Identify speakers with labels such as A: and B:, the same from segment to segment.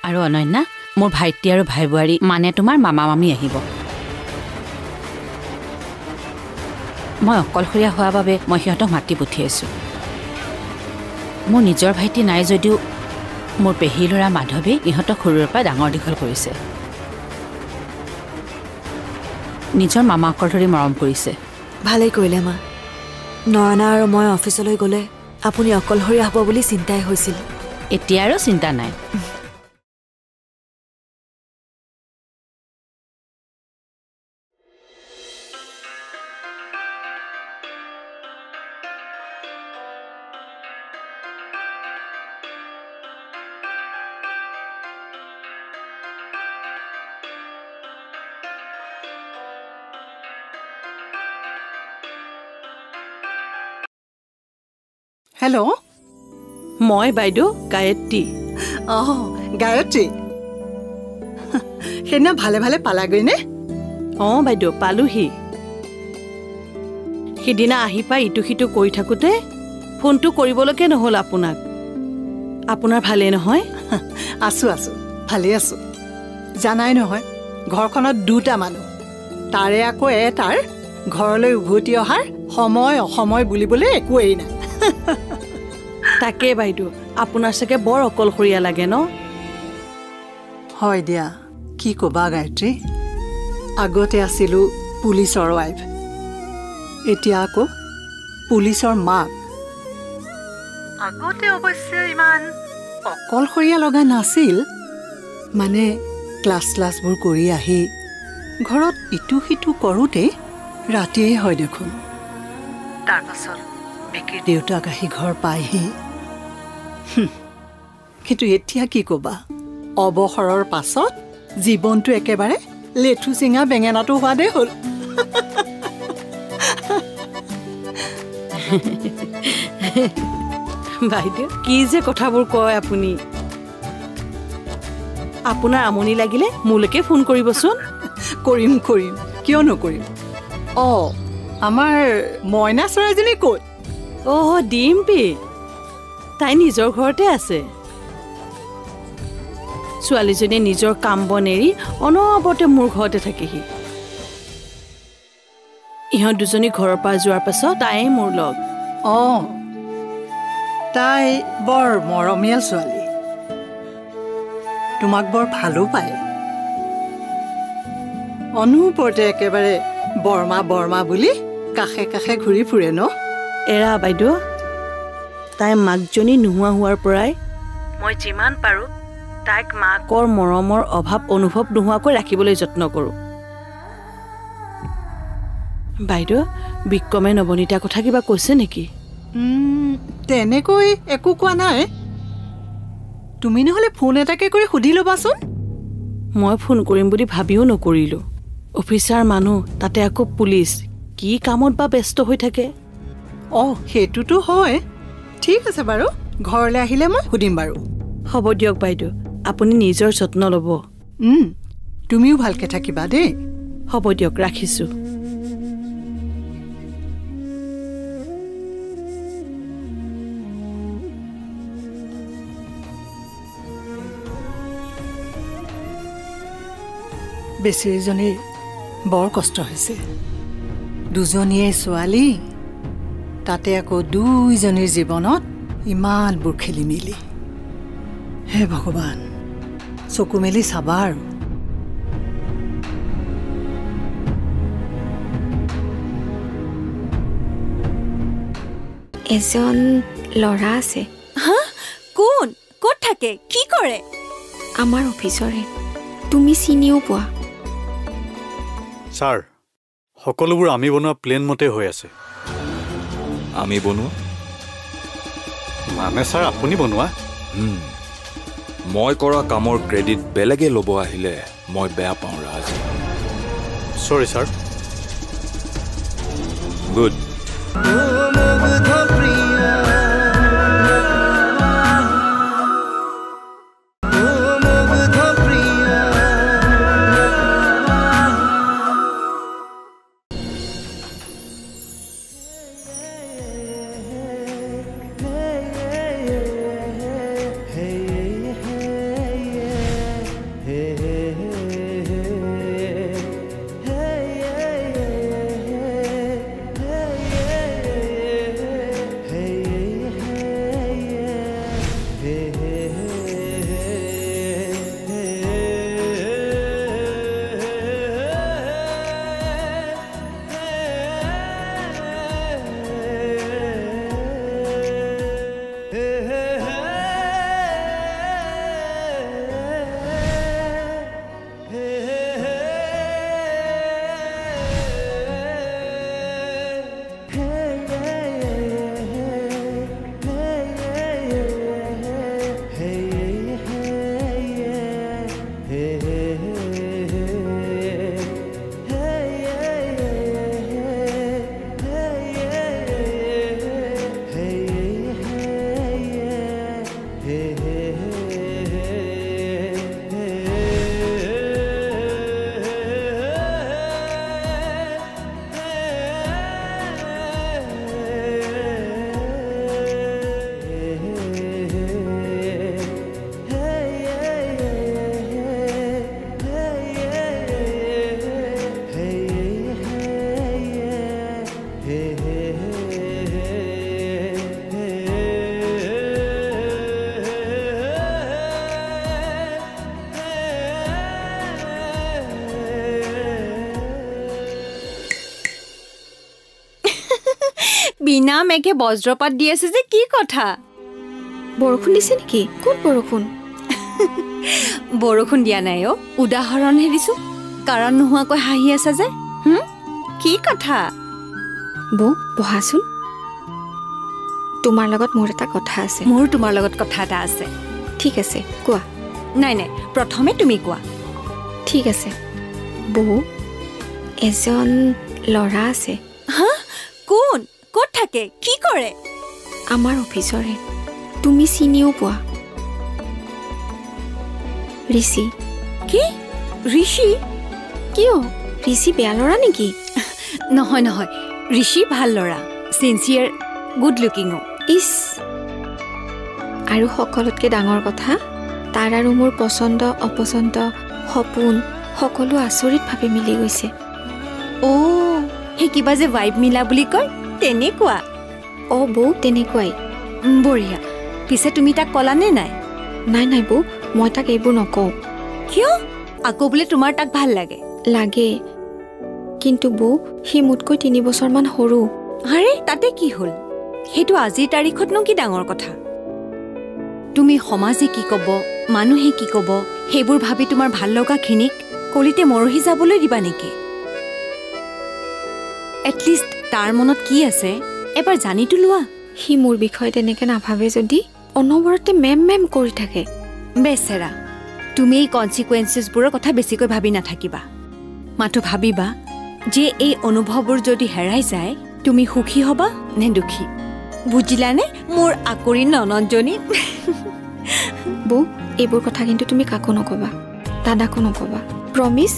A: আৰু অনন্যা মোৰ ভাইটি আৰু ভাই বোৱাৰী মানে তোমাৰ মামা মামী আহিব মই অকলশৰীয়া হোৱাৰ বাবে মই সিহঁতক মাতি পঠিয়াইছোঁ মোৰ নিজৰ ভাইটি নাই যদিও মোৰ পেহী ল'ৰা মাধৱী ইহঁতক সৰুৰে পৰা ডাঙৰ দীঘল কৰিছে নিজৰ মামাকৰ ধৰি মৰম কৰিছে
B: ভালেই কৰিলে মা নয়না আৰু মই অফিচলৈ গ'লে আপুনি অকলশৰীয়া হ'ব বুলি চিন্তাই হৈছিল
A: এতিয়া আৰু চিন্তা নাই
C: হেল্ল'
D: মই বাইদেউ গায়ত্ৰী
C: গায়ত্ৰী সেইদিনা ভালে ভালে পালাগৈ নে
D: বাইদেউ পালোহি সিদিনা আহি পাই ইটো সিটো কৰি থাকোঁতে ফোনটো কৰিবলৈকে নহ'ল আপোনাক আপোনাৰ ভালেই নহয়
C: আছোঁ ভালেই আছোঁ জানাই নহয় ঘৰখনত দুটা মানুহ তাৰে আকৌ এটাৰ ঘৰলৈ উভতি অহাৰ সময় অসময় বুলিবলৈ একোৱেই নাই
D: তাকে বাইদেউ আপোনাৰ চাগে বৰ অকলশৰীয়া লাগে ন
C: হয় দিয়া কি ক'বা গায়ত্ৰী আগতে আছিলোঁ পুলিচৰ ৱাইফ এতিয়া আকৌ পুলিচৰ মাক আগতে অৱশ্যে ইমান অকলশৰীয়া লগা নাছিল মানে ক্লাছবোৰ কৰি আহি ঘৰত ইটো সিটো কৰোঁতে ৰাতিয়েই হয় দেখোন তাৰপাছত বিকিৰ দেউতাক আহি ঘৰ পায়হি কিন্তু এতিয়া কি ক'বা অৱসৰৰ পাছত জীৱনটো একেবাৰে লেঠু চিঙা বেঙেনাটো হোৱাদেই হ'ল
D: বাইদেউ কি যে কথাবোৰ কয় আপুনি আপোনাৰ আমনি লাগিলে মোলৈকে ফোন কৰিবচোন
C: কৰিম কিয় নকৰিম আমাৰ মইনা চৰাইজনী ক'ত
D: ডিম্পী তাই নিজৰ ঘৰতে আছে ছোৱালীজনীয়ে নিজৰ কাম বন এৰি অনবৰতে মোৰ ঘৰতে থাকেহি ইহঁত দুজনী ঘৰৰ পৰা যোৱাৰ পাছত তাই মোৰ লগ
C: তাই বৰ মৰমীয়াল ছোৱালী তোমাক বৰ ভালো পায় অনুপৰতে একেবাৰে বৰ্মা বুলি কাষে কাষে ঘূৰি ফুৰে ন
D: এৰা বাইদেউ তাই মাকজনী নোহোৱা হোৱাৰ পৰাই মই যিমান পাৰোঁ তাইক মাকৰ মৰমৰ অভাৱ অনুভৱ নোহোৱাকৈ ৰাখিবলৈ যত্ন কৰোঁ বাইদেউ বিক্ৰমে নৱনীতাৰ কথা কিবা কৈছে নেকি
C: তেনেকৈ একো কোৱা নাই তুমি নহ'লে ফোন এটাকে কৰি সুধি ল'বাচোন
D: মই ফোন কৰিম বুলি ভাবিও নকৰিলোঁ অফিচাৰ মানুহ তাতে আকৌ পুলিচ কি কামত বা ব্যস্ত হৈ থাকে
C: সেইটোতো হয় ঠিক আছে বাৰু ঘৰলৈ আহিলে মই সুধিম বাৰু
D: হ'ব দিয়ক বাইদেউ আপুনি নিজৰ যত্ন ল'ব
C: তুমিও ভালকৈ থাকিবা দেই
D: হ'ব দিয়ক ৰাখিছোঁ
C: বেচেৰীজনীৰ বৰ কষ্ট হৈছে দুজনীয়ে ছোৱালী তাতে আকৌ দুইজনীৰ জীৱনত ইমানবোৰ খেলি মেলি হে ভগৱান চকু মেলি চাবা আৰু
E: এজন ল'ৰা আছে
B: কোন ক'ত থাকে কি কৰে
E: আমাৰ অফিচৰে তুমি চিনিও পোৱা
F: ছাৰ সকলোবোৰ আমি বনোৱা প্লেন মতে হৈ আছে
G: আমি বনোৱা
F: মানে ছাৰ আপুনি বনোৱা
G: মই কৰা কামৰ ক্ৰেডিট বেলেগে ল'ব আহিলে মই বেয়া পাওঁ ৰাজ
F: চৰি ছাৰ
G: গুড
H: বিনা মেঘে বজ্ৰপাত দি আছে যে কি কথা
E: বৰষুণ দিছে নেকি কোন বৰষুণ
H: বৰষুণ দিয়া নাই অ উদাহৰণহে দিছো কাৰণ নোহোৱাকৈ হাঁহি আছে যে কি কথা
E: বৌ বহাচোন তোমাৰ লগত মোৰ এটা কথা আছে
H: মোৰ তোমাৰ লগত কথা এটা আছে
E: ঠিক আছে কোৱা
H: নাই নাই প্ৰথমে তুমি কোৱা
E: ঠিক আছে বৌ এজন ল'ৰা আছে
H: হা কোন ক'ত থাকে কি কৰে
E: আমাৰ অফিচৰে তুমি চিনিও পোৱা ঋষি
H: কি ঋষি
E: কিয় ঋষি বেয়া ল'ৰা নেকি
H: নহয় নহয় ঋষি ভাল ল'ৰা চিনচিয়াৰ গুড লুকিঙো
E: ইছ আৰু সকলোতকৈ ডাঙৰ কথা তাৰ আৰু মোৰ পচন্দ অপচন্দ সপোন সকলো আচৰিতভাৱে মিলি গৈছে
H: অ' সেই কিবা যে ভাইব মিলা বুলি কয় তেনেকুৱা
E: অ' বৌ তেনেকুৱাই
H: বঢ়িয়া পিছে তুমি তাক ক'লানে নাই
E: নাই নাই বৌ মই তাক এইবোৰ নকওঁ
H: কিয় আকৌ বোলে তোমাৰ তাক ভাল লাগে
E: লাগে কিন্তু বৌ সি মোতকৈ 3 বছৰমান সৰু
H: আৰে তাতে কি হ'ল সেইটো আজিৰ তাৰিখতনো কি ডাঙৰ কথা তুমি সমাজে কি ক'ব মানুহে কি ক'ব সেইবোৰ ভাবি তোমাৰ ভাল লগাখিনিক কলিতে মৰহি যাবলৈ দিবা নেকি এটলিষ্ট তাৰ মনত কি আছে এবাৰ জানিতো লোৱা
E: সি মোৰ বিষয়ে তেনেকৈ নাভাবে যদি অনবৰতে মেম মেম কৰি থাকে
H: বেচেৰা তুমি এই কনচিকুৱেঞ্চেছবোৰৰ কথা বেছিকৈ ভাবি নাথাকিবা মাথো ভাবিবা যে এই অনুভৱবোৰ যদি হেৰাই যায় তুমি সুখী হ'বা নে দুখী বুজিলানে মোৰ আকৰি ননন্দজনী
E: বৌ এইবোৰ কথা কিন্তু তুমি কাকো নকবা দাদাকো নকবা প্ৰমিছ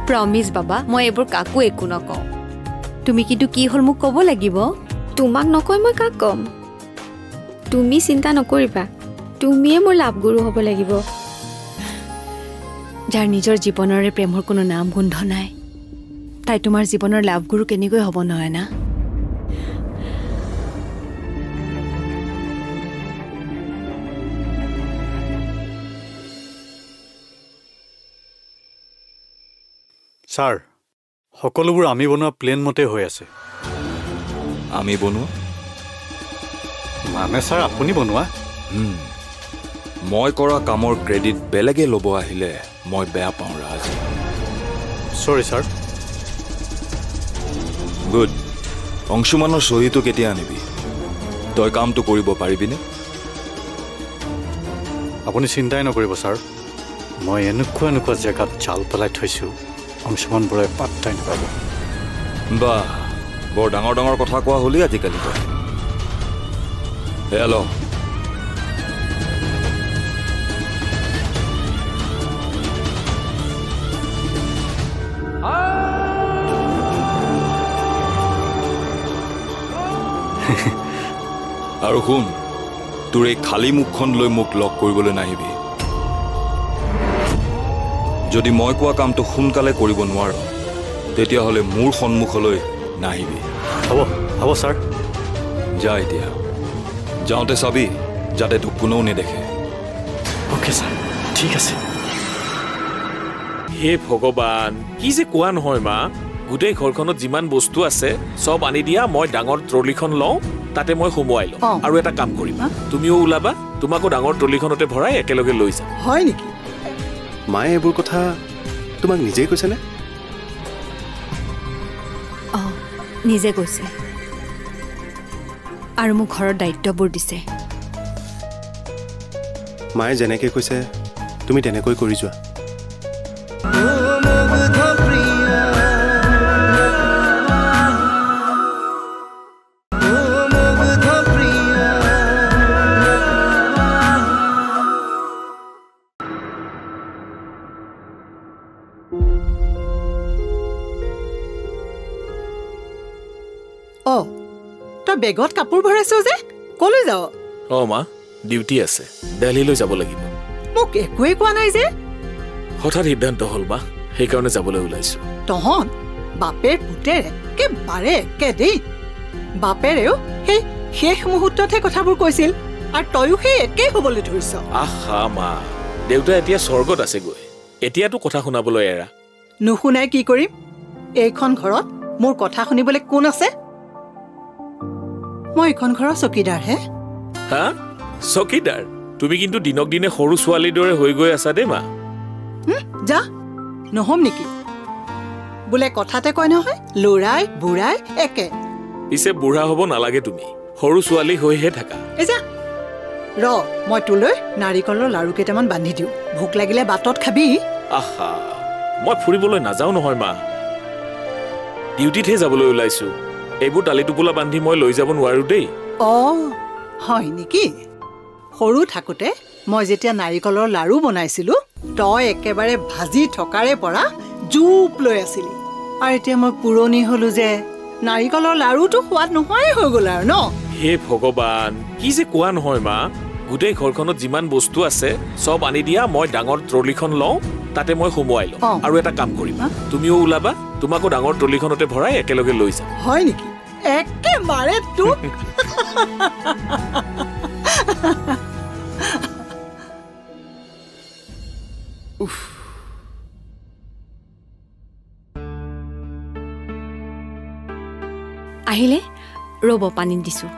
H: প্ৰমিছ বাবা মই এইবোৰ কাকো একো নকওঁ তুমি কিন্তু কি হ'ল মোক ক'ব লাগিব
E: তোমাক নকৈ মই কাক ক'ম তুমি চিন্তা নকৰিবা তুমিয়ে মোৰ লাভগুৰু হ'ব লাগিব
H: যাৰ নিজৰ জীৱনৰে প্ৰেমৰ কোনো নাম গোন্ধ নাই তাই তোমাৰ জীৱনৰ লাভগুৰু কেনেকৈ হ'ব নহয় না
F: ছাৰ সকলোবোৰ আমি বনোৱা প্লেন মতে হৈ আছে
G: আমি বনোৱা
F: মানে ছাৰ আপুনি বনোৱা
G: মই কৰা কামৰ ক্ৰেডিট বেলেগে ল'ব আহিলে মই বেয়া পাওঁ ৰাজ
F: চৰি ছাৰ
G: গুড অংশুমানৰ চহীটো কেতিয়া আনিবি তই কামটো কৰিব পাৰিবিনে
F: আপুনি চিন্তাই নকৰিব ছাৰ মই এনেকুৱা জেগাত জাল পেলাই থৈছোঁ অংশুমান বৰাই পাত্তাই নাপাব
G: বাহ বৰ ডাঙৰ ডাঙৰ কথা কোৱা হ'লি আজিকালি তই হেল্ল' আৰু শুন তোৰ এই খালী মুখখন লৈ মোক লগ কৰিবলৈ নাহিবি যদি মই কোৱা কামটো সোনকালে কৰিব নোৱাৰ তেতিয়াহ'লে মোৰ সন্মুখলৈ নাহিবি
F: হ'ব ছাৰ
G: যা এতিয়া যাওঁতে চাবি যাতে তোক কোনেও নেদেখে
F: অ'কে ছাৰ ঠিক আছে
I: হে ভগৱান কি যে কোৱা নহয় মা গোটেই ঘৰখনত যিমান বস্তু আছে চব আনি দিয়া মই ডাঙৰ ট্ৰলিখন লওঁ তাতে মই সোমোৱাই লওঁ আৰু এটা কাম কৰিম তুমিও ওলাবা তোমাকো ডাঙৰ ট্ৰলিখনতে ভৰাই একেলগে লৈ যাম
J: হয় নেকি মায়ে এইবোৰ কথা তোমাক নিজেই কৈছেনে
H: নিজে কৈছে আৰু মোক ঘৰৰ দায়িত্ববোৰ দিছে
J: মায়ে যেনেকৈ কৈছে তুমি তেনেকৈ কৰি যোৱা
C: তই বেগত কাপোৰ ভৰাইছ যে কলৈ যাৱ
I: মা ডিউটি আছে দিল্লীলৈ যাব লাগিব
C: মোক একোৱে কোৱা নাই যে
I: হঠাৎ সিদ্ধান্ত হ'ল বা সেইকাৰণে যাবলৈ ওলাইছো
C: তহঁত বাপেৰ পুতেৰে একেবাৰে একে দেই বাপেৰেও সেই শেষ মুহূৰ্ততহে কথাবোৰ কৈছিল আৰু তয়ো সেই একেই হ'বলৈ ধৰিছ
I: আহা মা দেউতা এতিয়া স্বৰ্গত আছে গৈ এতিয়াতো কথা শুনাবলৈ এৰা
C: নুশুনাই কি কৰিম এইখন ঘৰত মোৰ কথা শুনিবলৈ কোন আছে মই এখন ঘৰৰ চকীদাৰ হে।
I: হা চকীদাৰ? তুমি কিন্তু দিনক দিনে সৰু ছোৱালীৰ দৰে হৈ গৈ আছা দেই মা।
C: যা নহম নেকি? বোলে কথাতে কয় নহয় ল'ৰাই বুঢ়াই একে।
I: পিছে বুঢ়া হ'ব নালাগে, তুমি সৰু ছোৱালী হৈহে থাকা।
C: এই যা ৰ, মই তোলৈ নাৰিকলৰ লাৰু কেইটামান বান্ধি দিওঁ, ভোক লাগিলে বাটত খাবি।
I: আহা, মই ফুৰিবলৈ নাযাওঁ নহয় মা, ডিউটিতহে যাবলৈ ওলাইছো। এইবোৰ টালি টোপোলা বান্ধি মই লৈ যাব নোৱাৰো দেই।
C: হয় নেকি? সৰু থাকোঁতে মই যেতিয়া নাৰিকলৰ লাৰু বনাইছিলো, তই একেবাৰে ভাজি থকাৰে পৰা জুপ লৈ আছিলি। আৰু এতিয়া মই পুৰণি হলো যে নাৰিকলৰ লাৰুটো সোৱাদ নোহোৱাই হৈ গ'ল আৰু ন।
I: হে ভগৱান, কি যে কোৱা নহয় মা। গোটেই ঘৰখনত যিমান বস্তু আছে চব আনি দিয়া, মই ডাঙৰ ট্ৰলিখন লওঁ, তাতে মই সোমোৱাই লওঁ। আৰু এটা কাম কৰিম, তুমিও ওলাবা, তোমাকো ডাঙৰ ট্ৰলিখনতে ভৰাই একেলগে লৈ যাম।
C: হয় নেকি? একেবাৰে তোক
H: আহিলে ৰ'ব, পানী দিছোঁ।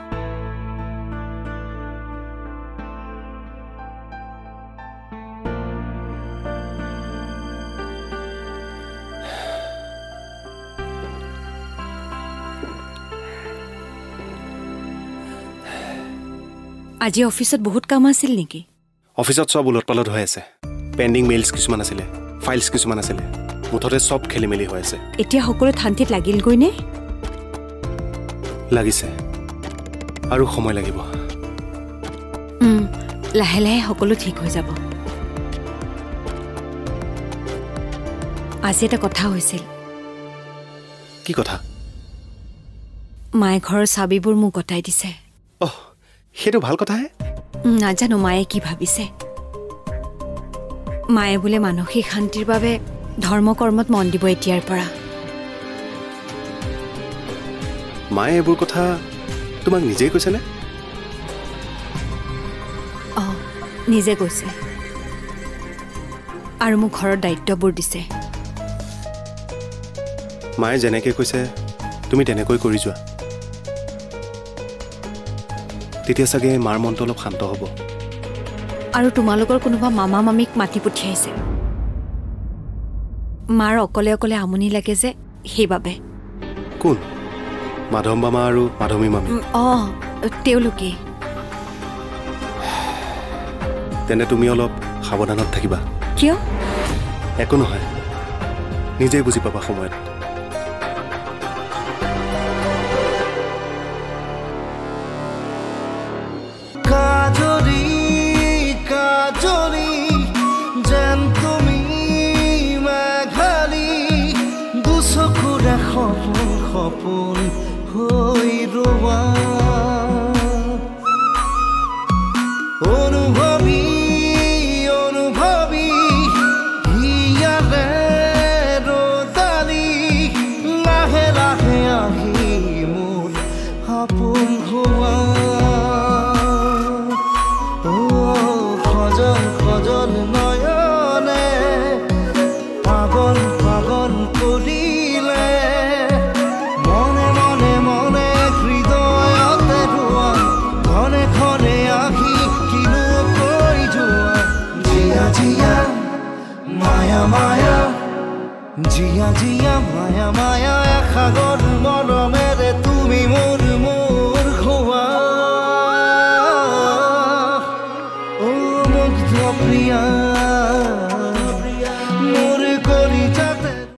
H: আজি অফিচত বহুত কাম আছিল নেকি?
J: অফিচত চব উলট পালট হৈ আছে। পেণ্ডিং মেইলছ কিছুমান আছিলে, ফাইলছ কিছুমান আছিলে, মুঠতে চব খেলি মেলি হৈ আছে।
H: এতিয়া সকলো শান্তিত লাগিলগৈ নে?
J: লাগিছে, আৰু সময় লাগিব।
H: লাহে লাহে সকলো ঠিক হৈ যাব। আজি এটা কথা হৈছিল।
J: কি কথা?
H: মায়ে ঘৰৰ চাবিবোৰ মোক গতাই দিছে।
J: সেইটো ভাল কথাহে।
H: নাজানো মায়ে কি ভাবিছে। মায়ে বোলে মানসিক শান্তিৰ বাবে ধৰ্ম কৰ্মত মন দিব এতিয়াৰ পৰা।
J: মায়ে এইবোৰ কথা তোমাক নিজেই কৈছেনে?
H: নিজে কৈছে, আৰু মোক ঘৰৰ দায়িত্ববোৰ দিছে।
J: মায়ে যেনেকৈ কৈছে তুমি তেনেকৈ কৰি যোৱা, তেতিয়া চাগে মাৰ মনটো অলপ শান্ত হ'ব।
H: আৰু তোমালোকৰ কোনোবা মামা মামীক মাতি পঠিয়াইছে। মাৰ অকলে অকলে আমনি লাগে যে, সেইবাবে।
J: কোন? মাধৱ মামা আৰু মাধৱী মামী?
H: তেওঁলোকেই।
J: তেনে তুমি অলপ সাৱধানত থাকিবা।
H: কিয়?
J: একো নহয়, নিজেই বুজি পাবা সময়ত।
K: সপোন হৈ ৰোৱা অনুভৱী অনুভৱী হিয়াৰে ৰদালি লাহে লাহে আহি মোৰ সপোন হোৱা সজল সজল নয়নে পাগল পাগল কৰিলে জিয়া জিয়া মায়া